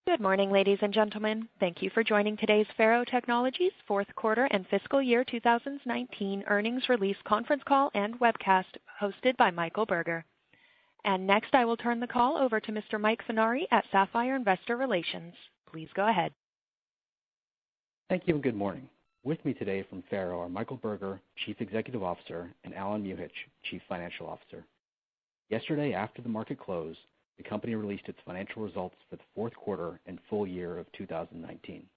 Good morning, ladies and gentlemen. Thank you for joining today's FARO Technologies fourth quarter and fiscal year 2019 earnings release conference call and webcast hosted by Michael Berger. And next I will turn the call over to Mr. Mike Finari at Sapphire Investor Relations. Please go ahead. Thank you and good morning. With me today from FARO are Michael Berger, Chief Executive Officer, and Alan Muhich, Chief Financial Officer. Yesterday, after the market closed, the company released its financial results for the fourth quarter and full year of 2019.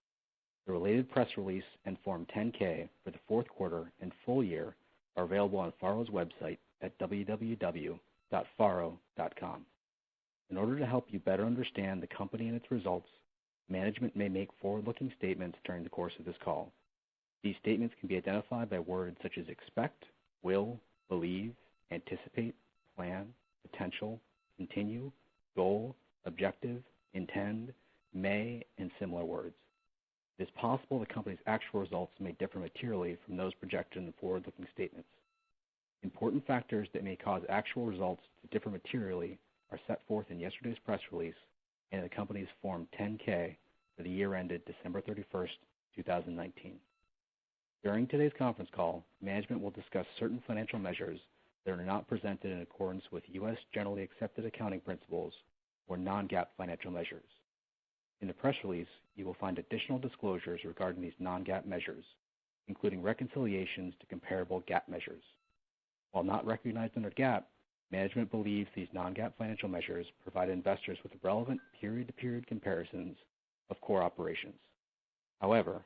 The related press release and Form 10-K for the fourth quarter and full year are available on FARO's website at www.faro.com. In order to help you better understand the company and its results, management may make forward-looking statements during the course of this call. These statements can be identified by words such as expect, will, believe, anticipate, plan, potential, continue, goal, objective, intend, may, and similar words. It is possible the company's actual results may differ materially from those projected in the forward-looking statements. Important factors that may cause actual results to differ materially are set forth in yesterday's press release and in the company's Form 10-K for the year ended December 31st, 2019. During today's conference call, management will discuss certain financial measures that are not presented in accordance with U.S. generally accepted accounting principles or non-GAAP financial measures. In the press release, you will find additional disclosures regarding these non-GAAP measures, including reconciliations to comparable GAAP measures. While not recognized under GAAP, management believes these non-GAAP financial measures provide investors with relevant period-to-period comparisons of core operations. However,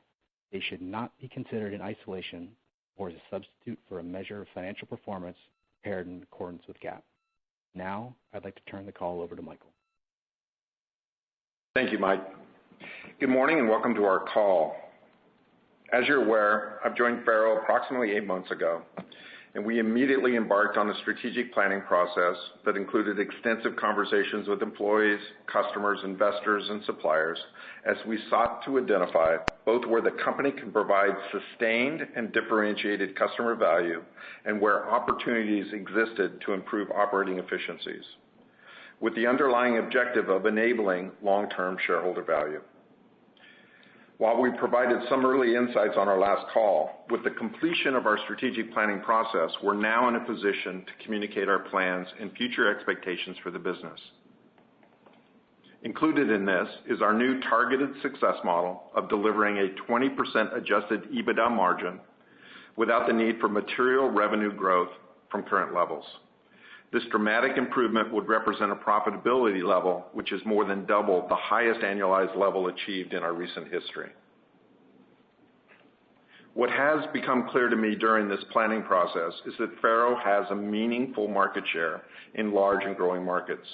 they should not be considered in isolation or as a substitute for a measure of financial performance prepared in accordance with GAAP. Now, I'd like to turn the call over to Michael. Thank you, Mike. Good morning and welcome to our call. As you're aware, I've joined FARO approximately 8 months ago, and we immediately embarked on a strategic planning process that included extensive conversations with employees, customers, investors, and suppliers as we sought to identify both where the company can provide sustained and differentiated customer value and where opportunities existed to improve operating efficiencies, with the underlying objective of enabling long-term shareholder value. While we provided some early insights on our last call, with the completion of our strategic planning process, we're now in a position to communicate our plans and future expectations for the business. Included in this is our new targeted success model of delivering a 20% adjusted EBITDA margin without the need for material revenue growth from current levels. This dramatic improvement would represent a profitability level which is more than double the highest annualized level achieved in our recent history. What has become clear to me during this planning process is that FARO has a meaningful market share in large and growing markets,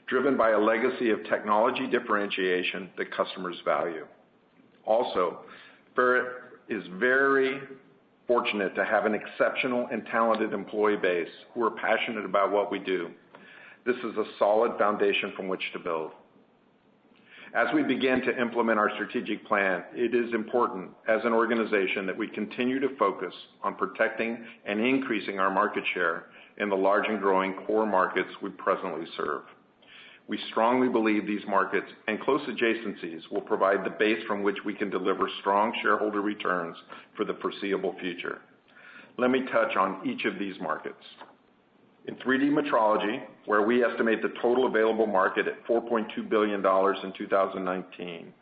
driven by a legacy of technology differentiation that customers value. Also, FARO is very fortunate to have an exceptional and talented employee base who are passionate about what we do. This is a solid foundation from which to build. As we begin to implement our strategic plan, it is important as an organization that we continue to focus on protecting and increasing our market share in the large and growing core markets we presently serve. We strongly believe these markets and close adjacencies will provide the base from which we can deliver strong shareholder returns for the foreseeable future. Let me touch on each of these markets. In 3D metrology, where we estimate the total available market at $4.2 billion in 2019,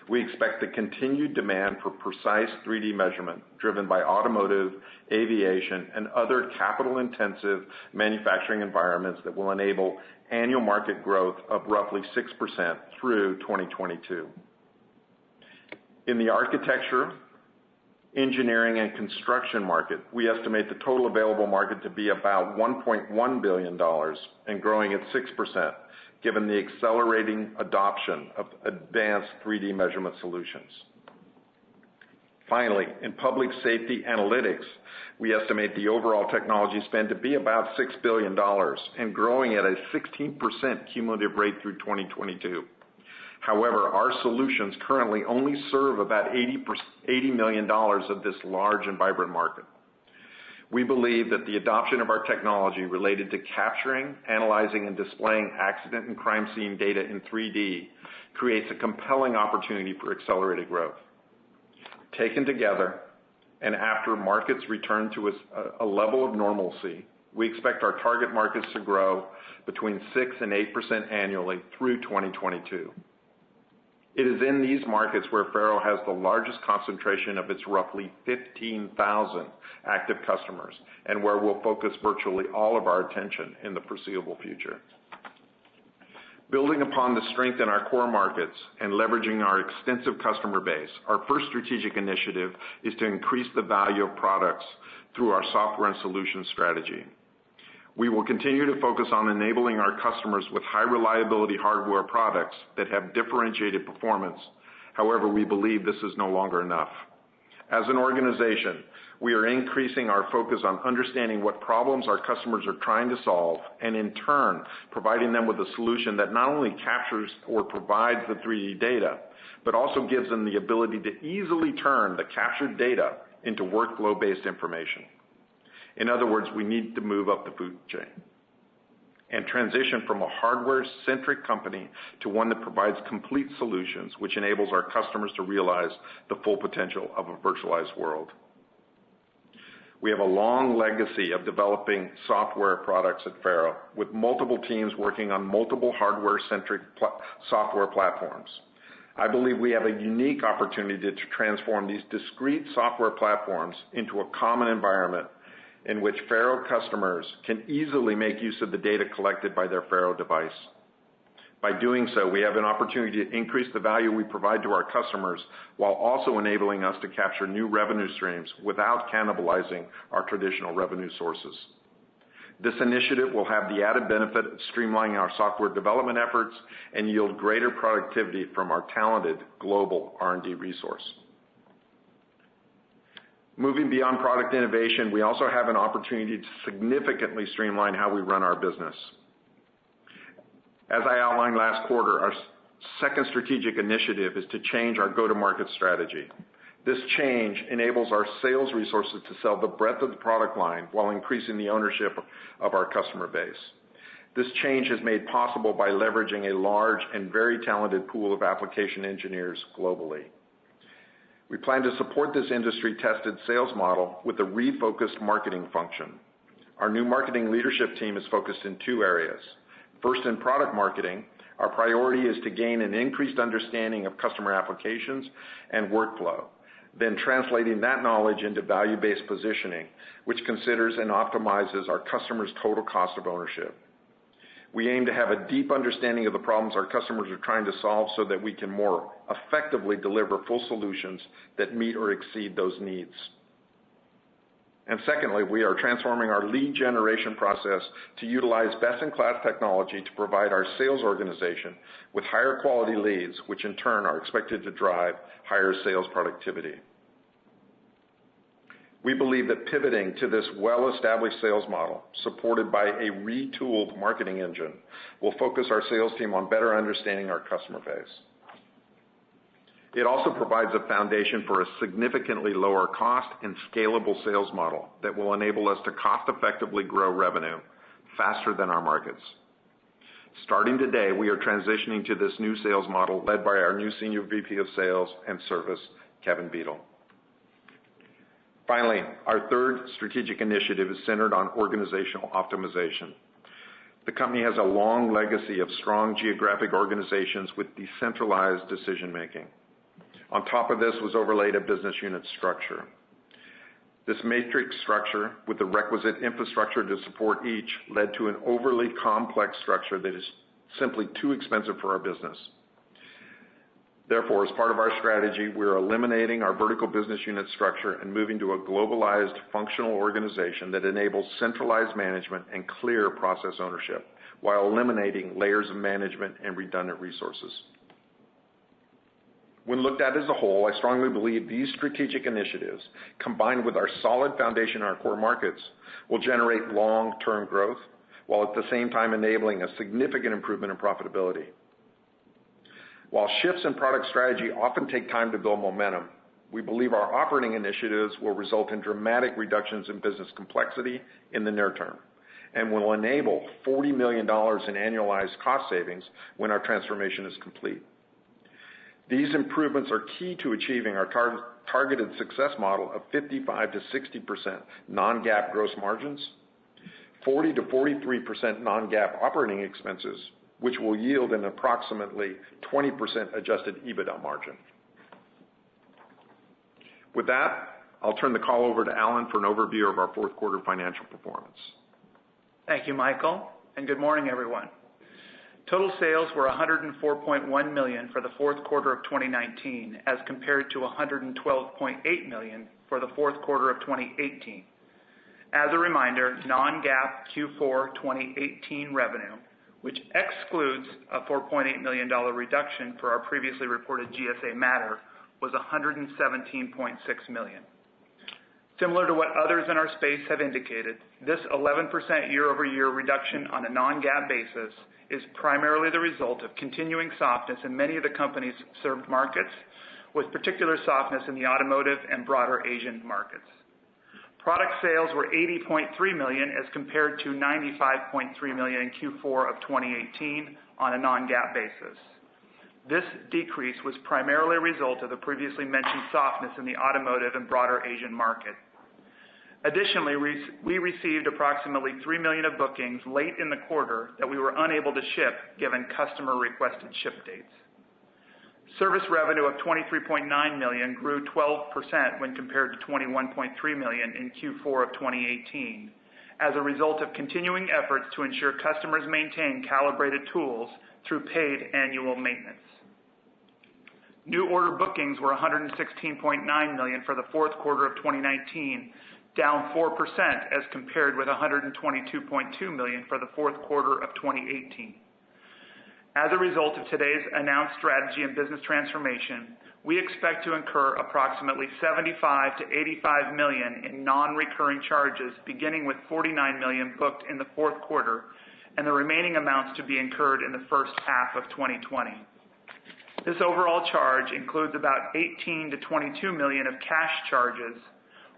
we expect the continued demand for precise 3D measurement driven by automotive, aviation, and other capital-intensive manufacturing environments that will enable annual market growth of roughly 6% through 2022. In the architecture, engineering, and construction market, we estimate the total available market to be about $1.1 billion and growing at 6%, given the accelerating adoption of advanced 3D measurement solutions. Finally, in public safety analytics, we estimate the overall technology spend to be about $6 billion and growing at a 16% cumulative rate through 2022. However, our solutions currently only serve about $80 million of this large and vibrant market. We believe that the adoption of our technology related to capturing, analyzing, and displaying accident and crime scene data in 3D creates a compelling opportunity for accelerated growth. Taken together, and after markets return to a level of normalcy, we expect our target markets to grow between 6 and 8% annually through 2022. It is in these markets where FARO has the largest concentration of its roughly 15,000 active customers, and where we'll focus virtually all of our attention in the foreseeable future. Building upon the strength in our core markets and leveraging our extensive customer base, our first strategic initiative is to increase the value of products through our software and solutions strategy. We will continue to focus on enabling our customers with high reliability hardware products that have differentiated performance. However, we believe this is no longer enough. As an organization, we are increasing our focus on understanding what problems our customers are trying to solve, and in turn, providing them with a solution that not only captures or provides the 3D data, but also gives them the ability to easily turn the captured data into workflow-based information. In other words, we need to move up the food chain and transition from a hardware-centric company to one that provides complete solutions, which enables our customers to realize the full potential of a virtualized world. We have a long legacy of developing software products at FARO, with multiple teams working on multiple hardware-centric software platforms. I believe we have a unique opportunity to transform these discrete software platforms into a common environment in which FARO customers can easily make use of the data collected by their FARO device. By doing so, we have an opportunity to increase the value we provide to our customers while also enabling us to capture new revenue streams without cannibalizing our traditional revenue sources. This initiative will have the added benefit of streamlining our software development efforts and yield greater productivity from our talented global R&D resource. Moving beyond product innovation, we also have an opportunity to significantly streamline how we run our business. As I outlined last quarter, our second strategic initiative is to change our go-to-market strategy. This change enables our sales resources to sell the breadth of the product line while increasing the ownership of our customer base. This change is made possible by leveraging a large and very talented pool of application engineers globally. We plan to support this industry-tested sales model with a refocused marketing function. Our new marketing leadership team is focused in two areas. First, in product marketing, our priority is to gain an increased understanding of customer applications and workflow, then translating that knowledge into value-based positioning, which considers and optimizes our customers' total cost of ownership. We aim to have a deep understanding of the problems our customers are trying to solve so that we can more effectively deliver full solutions that meet or exceed those needs. And secondly, we are transforming our lead generation process to utilize best-in-class technology to provide our sales organization with higher quality leads, which in turn are expected to drive higher sales productivity. We believe that pivoting to this well-established sales model, supported by a retooled marketing engine, will focus our sales team on better understanding our customer base. It also provides a foundation for a significantly lower cost and scalable sales model that will enable us to cost-effectively grow revenue faster than our markets. Starting today, we are transitioning to this new sales model led by our new Senior VP of Sales and Service, Kevin Beadle. Finally, our third strategic initiative is centered on organizational optimization. The company has a long legacy of strong geographic organizations with decentralized decision-making. On top of this was overlaid a business unit structure. This matrix structure, with the requisite infrastructure to support each, led to an overly complex structure that is simply too expensive for our business. Therefore, as part of our strategy, we're eliminating our vertical business unit structure and moving to a globalized functional organization that enables centralized management and clear process ownership, while eliminating layers of management and redundant resources. When looked at as a whole, I strongly believe these strategic initiatives, combined with our solid foundation in our core markets, will generate long-term growth, while at the same time enabling a significant improvement in profitability. While shifts in product strategy often take time to build momentum, We believe our operating initiatives will result in dramatic reductions in business complexity in the near term and will enable $40 million in annualized cost savings when our transformation is complete. These improvements are key to achieving our targeted success model of 55 to 60% non-GAAP gross margins, 40 to 43% non-GAAP operating expenses, which will yield an approximately 20% adjusted EBITDA margin. With that, I'll turn the call over to Alan for an overview of our fourth quarter financial performance. Thank you, Michael, and good morning, everyone. Total sales were $104.1 million for the fourth quarter of 2019 as compared to $112.8 million for the fourth quarter of 2018. As a reminder, non-GAAP Q4 2018 revenue, which excludes a $4.8 million reduction for our previously reported GSA matter, was $117.6 million. Similar to what others in our space have indicated, this 11% year-over-year reduction on a non-GAAP basis is primarily the result of continuing softness in many of the company's served markets, with particular softness in the automotive and broader Asian markets. Product sales were $80.3 million as compared to $95.3 million in Q4 of 2018 on a non-GAAP basis. This decrease was primarily a result of the previously mentioned softness in the automotive and broader Asian market. Additionally, we received approximately $3 million of bookings late in the quarter that we were unable to ship given customer-requested ship dates. Service revenue of $23.9 million grew 12% when compared to $21.3 million in Q4 of 2018 as a result of continuing efforts to ensure customers maintain calibrated tools through paid annual maintenance. New order bookings were $116.9 million for the fourth quarter of 2019, down 4% as compared with $122.2 million for the fourth quarter of 2018. As a result of today's announced strategy and business transformation, we expect to incur approximately $75 to $85 million in non-recurring charges, beginning with $49 million booked in the fourth quarter and the remaining amounts to be incurred in the first half of 2020. This overall charge includes about $18 to $22 million of cash charges,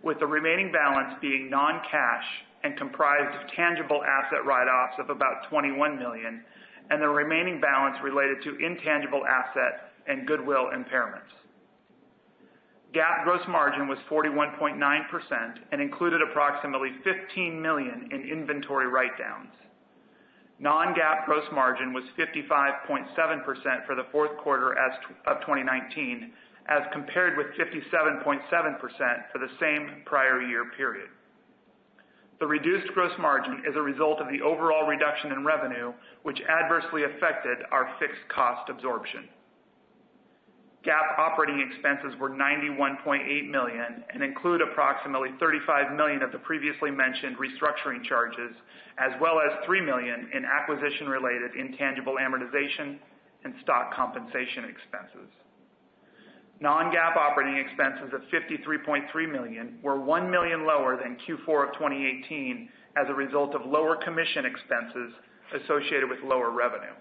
with the remaining balance being non-cash and comprised of tangible asset write-offs of about $21 million, and the remaining balance related to intangible asset and goodwill impairments. GAAP gross margin was 41.9% and included approximately $15 million in inventory write-downs. Non-GAAP gross margin was 55.7% for the fourth quarter of 2019, as compared with 57.7% for the same prior year period. The reduced gross margin is a result of the overall reduction in revenue, which adversely affected our fixed cost absorption. GAAP operating expenses were $91.8 million and include approximately $35 million of the previously mentioned restructuring charges, as well as $3 million in acquisition-related intangible amortization and stock compensation expenses. Non-GAAP operating expenses of $53.3 million were $1 million lower than Q4 of 2018 as a result of lower commission expenses associated with lower revenue.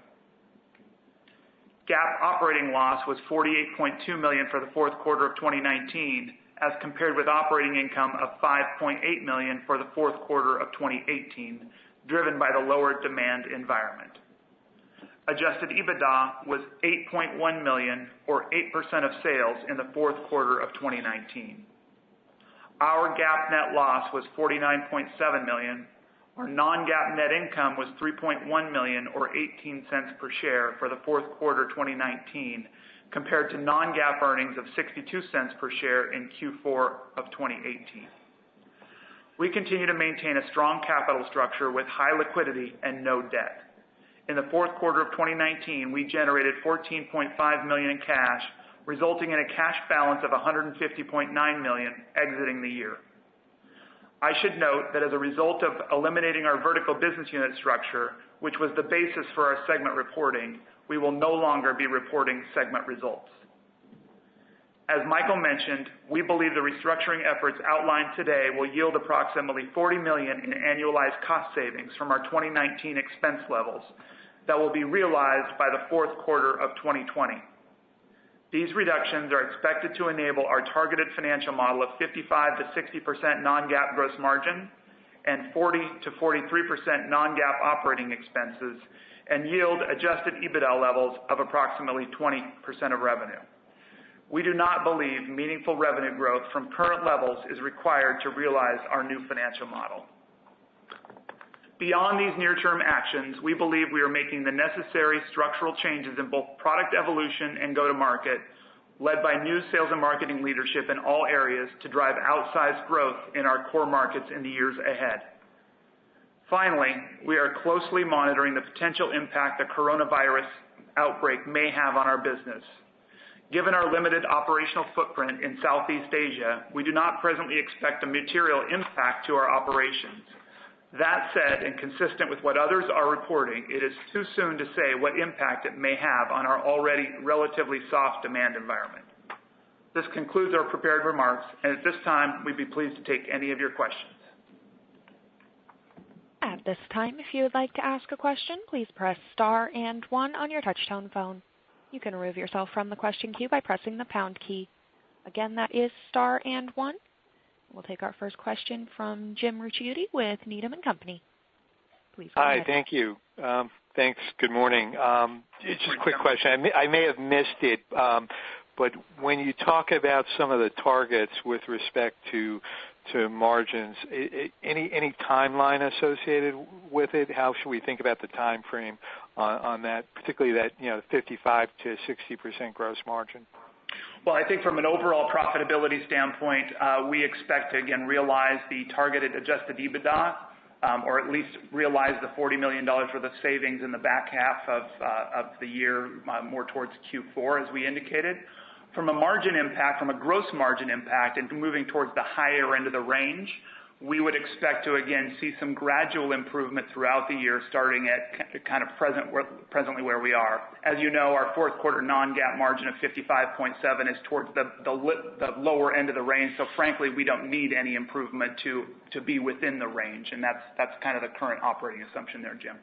GAAP operating loss was $48.2 million for the fourth quarter of 2019 as compared with operating income of $5.8 million for the fourth quarter of 2018, driven by the lower demand environment. Adjusted EBITDA was $8.1 million, or 8% of sales in the fourth quarter of 2019. Our GAAP net loss was $49.7 million. Our non-GAAP net income was $3.1 million, or 18 cents per share for the fourth quarter 2019, compared to non-GAAP earnings of 62 cents per share in Q4 of 2018. We continue to maintain a strong capital structure with high liquidity and no debt. In the fourth quarter of 2019, we generated $14.5 million in cash, resulting in a cash balance of $150.9 million exiting the year. I should note that as a result of eliminating our vertical business unit structure, which was the basis for our segment reporting, we will no longer be reporting segment results. As Michael mentioned, we believe the restructuring efforts outlined today will yield approximately $40 million in annualized cost savings from our 2019 expense levels that will be realized by the fourth quarter of 2020. These reductions are expected to enable our targeted financial model of 55 to 60% non-GAAP gross margin and 40 to 43% non-GAAP operating expenses and yield adjusted EBITDA levels of approximately 20% of revenue. We do not believe meaningful revenue growth from current levels is required to realize our new financial model. Beyond these near-term actions, we believe we are making the necessary structural changes in both product evolution and go-to-market, led by new sales and marketing leadership in all areas to drive outsized growth in our core markets in the years ahead. Finally, we are closely monitoring the potential impact the coronavirus outbreak may have on our business. Given our limited operational footprint in Southeast Asia, we do not presently expect a material impact to our operations. That said, and consistent with what others are reporting, it is too soon to say what impact it may have on our already relatively soft demand environment. This concludes our prepared remarks, and at this time, we'd be pleased to take any of your questions. At this time, if you would like to ask a question, please press star and 1 on your touch-tone phone. You can remove yourself from the question queue by pressing the pound key. Again, that is star and 1. We'll take our first question from Jim Ricchiuti with Needham & Company. Please go ahead. Hi, thank you. Thanks. Good morning. Just a quick question. I may have missed it, but when you talk about some of the targets with respect to margins, any timeline associated with it? How should we think about the time frame on that, particularly that 55 to 60% gross margin? Well, I think from an overall profitability standpoint, we expect to, again, realize the targeted adjusted EBITDA, or at least realize the $40 million worth of savings in the back half of the year, more towards Q4, as we indicated. From a margin impact, from a gross margin impact, and moving towards the higher end of the range, we would expect to, again, see some gradual improvement throughout the year, starting at kind of presently where we are. As you know, our fourth quarter non-GAAP margin of 55.7 is towards the lower end of the range, so frankly, we don't need any improvement to be within the range, and that's kind of the current operating assumption there, Jim.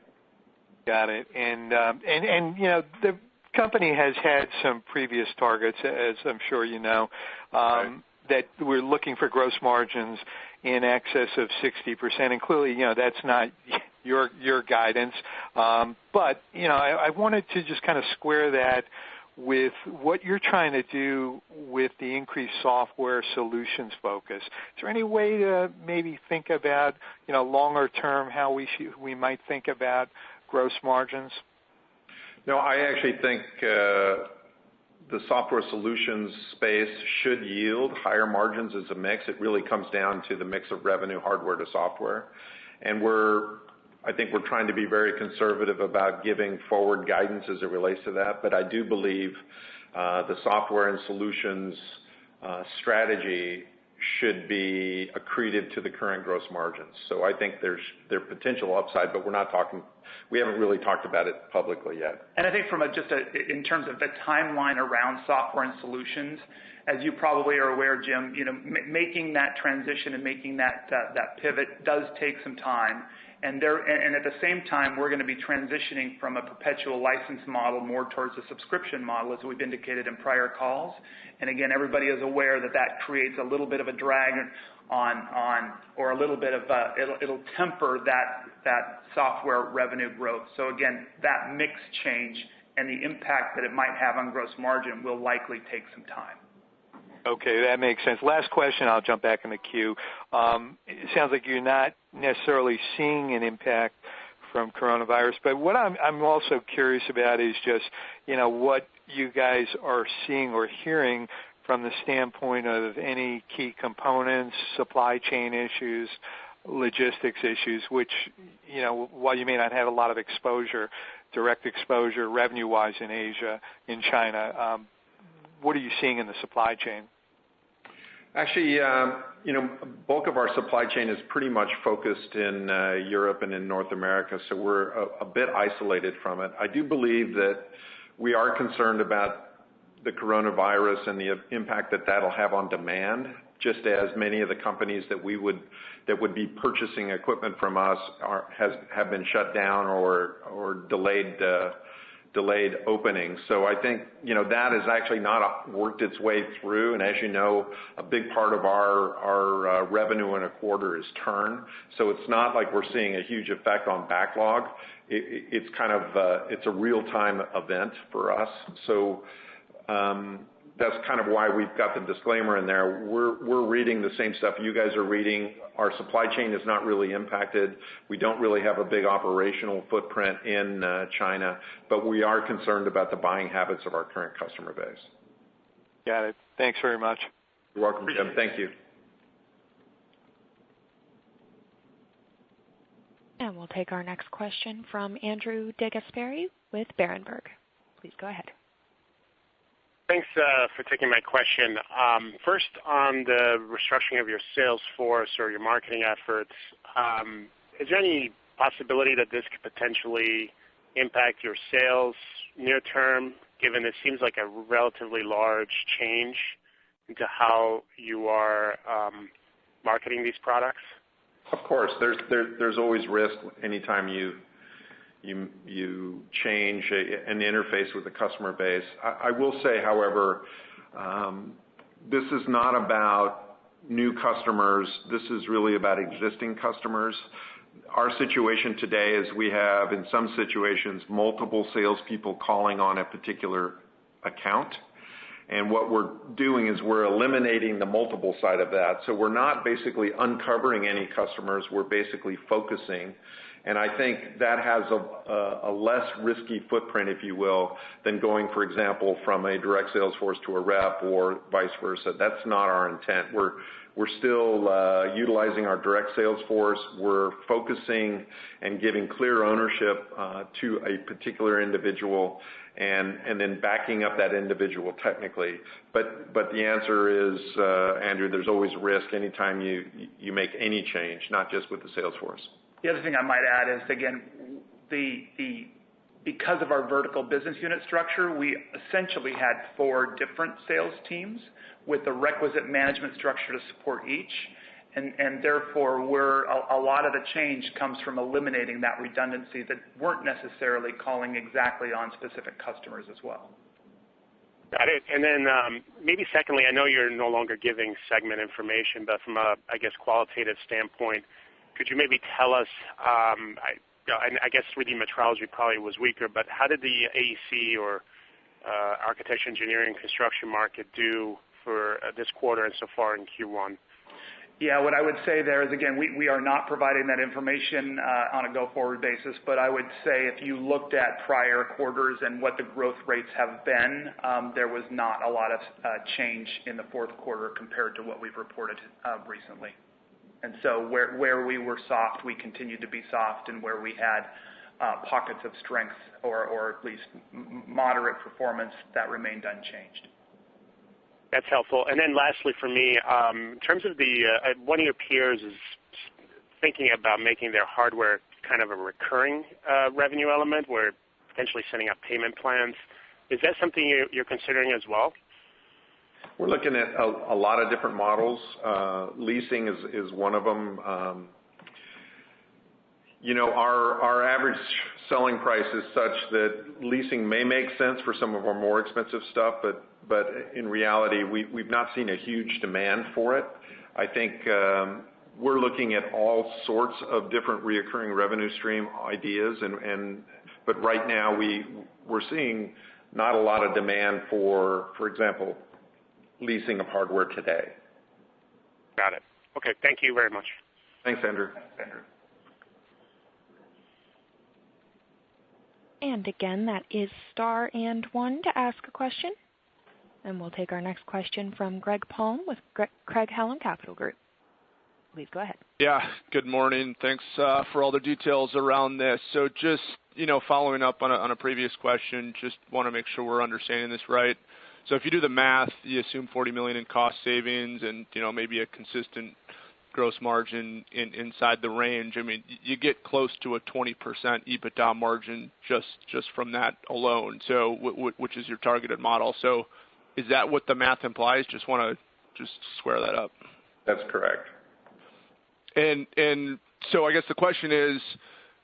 Got it. And the company has had some previous targets, as I'm sure you know, right, that we're looking for gross margins in excess of 60%, and clearly, that's not your guidance. But, I wanted to just kind of square that with what you're trying to do with the increased software solutions focus. Is there any way to maybe think about, longer term, how we might think about gross margins? No, I actually think the software solutions space should yield higher margins as a mix. It really comes down to the mix of revenue, hardware to software. And I think we're trying to be very conservative about giving forward guidance as it relates to that. But I do believe the software and solutions strategy should be accretive to the current gross margins. So I think there's potential upside, but we haven't really talked about it publicly yet. And I think in terms of the timeline around software and solutions, as you probably are aware, Jim, making that transition and making that pivot does take some time. And at the same time, we're going to be transitioning from a perpetual license model more towards a subscription model, as we've indicated in prior calls. And again, everybody is aware that creates a little bit of a drag or a little bit of it'll temper that software revenue growth. So again, that mix change and the impact that it might have on gross margin will likely take some time. Okay, that makes sense. Last question, I'll jump back in the queue. It sounds like you're not necessarily seeing an impact from coronavirus, but what I'm also curious about is just, what you guys are seeing or hearing from the standpoint of any key components, supply chain issues, logistics issues, which, while you may not have a lot of direct exposure revenue-wise in Asia, in China, what are you seeing in the supply chain? Actually, bulk of our supply chain is pretty much focused in Europe and in North America, so we're a bit isolated from it. I do believe that we are concerned about the coronavirus and the impact that that'll have on demand, just as many of the companies that would be purchasing equipment from us have been shut down or delayed delayed openings. So I think, that has actually not worked its way through. And as you know, a big part of our revenue in a quarter is turn. So it's not like we're seeing a huge effect on backlog. It's kind of, it's a real-time event for us. So that's kind of why we've got the disclaimer in there. We're reading the same stuff you guys are reading. Our supply chain is not really impacted. We don't really have a big operational footprint in China, but we are concerned about the buying habits of our current customer base. Got it. Thanks very much. You're welcome, Jim. Thank you. And we'll take our next question from Andrew DeGasperi with Berenberg. Please go ahead. Thanks for taking my question. First, on the restructuring of your sales force or your marketing efforts, is there any possibility that this could potentially impact your sales near term, given it seems like a relatively large change into how you are marketing these products? Of course, there's always risk anytime you change an interface with the customer base. I will say, however, this is not about new customers. This is really about existing customers. Our situation today is we have, in some situations, multiple salespeople calling on a particular account. And what we're doing is we're eliminating the multiple side of that. So we're not basically uncovering any customers. We're basically focusing. And I think that has a less risky footprint, if you will, than going, for example, from a direct sales force to a rep or vice versa. That's not our intent. We're still utilizing our direct sales force. We're focusing and giving clear ownership to a particular individual and then backing up that individual technically. But the answer is, Andrew, there's always risk anytime you make any change, not just with the sales force. The other thing I might add is, again, because of our vertical business unit structure, we essentially had 4 different sales teams with the requisite management structure to support each. And therefore, a lot of the change comes from eliminating that redundancy that weren't necessarily calling exactly on specific customers as well. Got it. And then maybe secondly, I know you're no longer giving segment information, but from a, qualitative standpoint, could you maybe tell us, I guess 3D metrology probably was weaker, but how did the AEC or architecture, engineering, construction market do for this quarter and so far in Q1? Yeah, what I would say there is, again, we are not providing that information on a go-forward basis, but I would say if you looked at prior quarters and what the growth rates have been, there was not a lot of change in the fourth quarter compared to what we've reported recently. And so where we were soft, we continued to be soft, and where we had pockets of strength or at least moderate performance, that remained unchanged. That's helpful. And then lastly for me, in terms of one of your peers is thinking about making their hardware kind of a recurring revenue element where potentially setting up payment plans. Is that something you're considering as well? We're looking at a lot of different models. Leasing is one of them. Our average selling price is such that leasing may make sense for some of our more expensive stuff, but in reality, we've not seen a huge demand for it. I think we're looking at all sorts of different reoccurring revenue stream ideas, but right now we're seeing not a lot of demand for example, leasing of hardware today. Got it. Okay, thank you very much. Thanks, Andrew. Thanks, Andrew. And again, that is star and 1 to ask a question. And we'll take our next question from Greg Palm with Craig-Hallum Capital Group. Please go ahead. Yeah, good morning. Thanks for all the details around this. So just, following up on a previous question, just want to make sure we're understanding this right. So if you do the math, you assume $40 million in cost savings and, maybe a consistent gross margin inside the range. I mean, you get close to a 20% EBITDA margin just from that alone. So which is your targeted model. So is that what the math implies? Just want to square that up. That's correct. And so I guess the question is,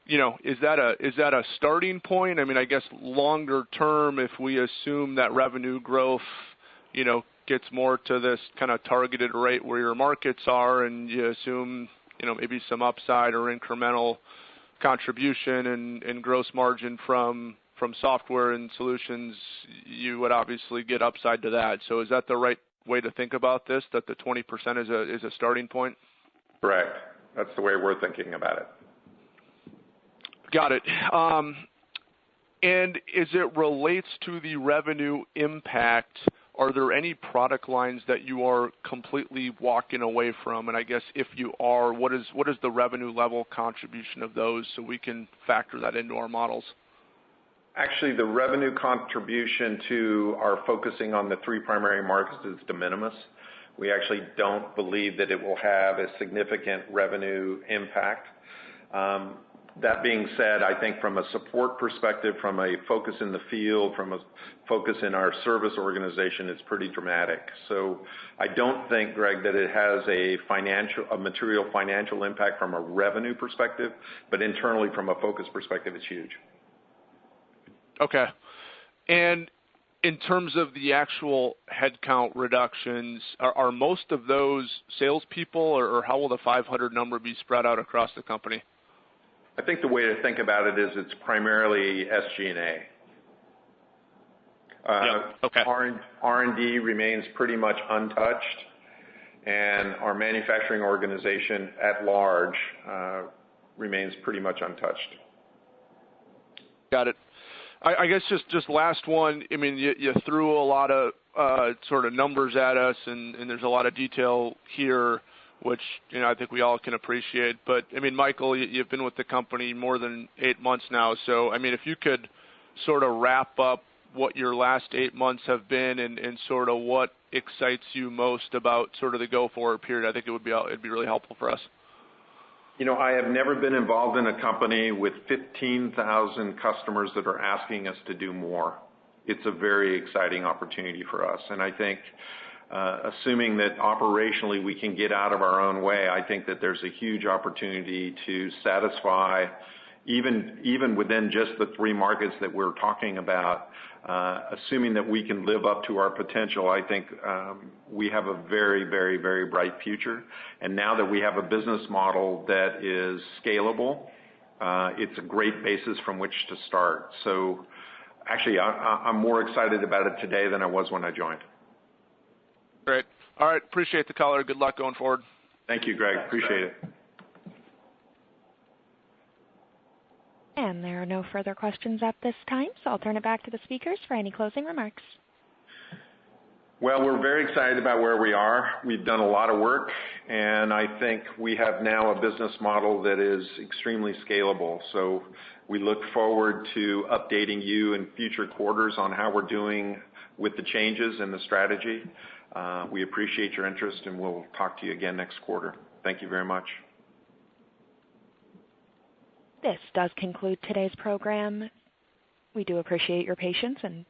is that a starting point? I mean, I guess longer term, if we assume that revenue growth, gets more to this kind of targeted rate where your markets are, and you assume, maybe some upside or incremental contribution and gross margin from software and solutions, you would obviously get upside to that. So is that the right way to think about this, that the 20% is a starting point? Correct. That's the way we're thinking about it. Got it. And as it relates to the revenue impact, are there any product lines that you are completely walking away from? And I guess if you are, what is the revenue level contribution of those so we can factor that into our models? Actually, the revenue contribution to our focusing on the three primary markets is de minimis. We actually don't believe that it will have a significant revenue impact. That being said, I think from a support perspective, from a focus in the field, from a focus in our service organization, it's pretty dramatic. So I don't think, Greg, that it has a material financial impact from a revenue perspective, but internally from a focus perspective, it's huge. Okay. And in terms of the actual headcount reductions, are most of those salespeople, or how will the 500 number be spread out across the company? I think the way to think about it is it's primarily SG&A. Okay. R&D remains pretty much untouched, and our manufacturing organization at large remains pretty much untouched. Got it. I guess just last one. I mean, you threw a lot of sort of numbers at us, and there's a lot of detail here, which I think we all can appreciate. But I mean, Michael, you've been with the company more than 8 months now. So I mean, if you could sort of wrap up what your last 8 months have been and sort of what excites you most about sort of the go forward period, I think it'd be really helpful for us. I have never been involved in a company with 15,000 customers that are asking us to do more. It's a very exciting opportunity for us. And I think, assuming that operationally we can get out of our own way, I think that there's a huge opportunity to satisfy, even within just the three markets that we're talking about, assuming that we can live up to our potential, I think we have a very, very, very bright future. And now that we have a business model that is scalable, it's a great basis from which to start. So actually, I'm more excited about it today than I was when I joined. Great. All right. Appreciate the color. Good luck going forward. Thank you, Greg. Appreciate it. And there are no further questions at this time, so I'll turn it back to the speakers for any closing remarks. Well, we're very excited about where we are. We've done a lot of work, and I think we have now a business model that is extremely scalable. So we look forward to updating you in future quarters on how we're doing with the changes and the strategy. We appreciate your interest, and we'll talk to you again next quarter. Thank you very much. This does conclude today's program. We do appreciate your patience, and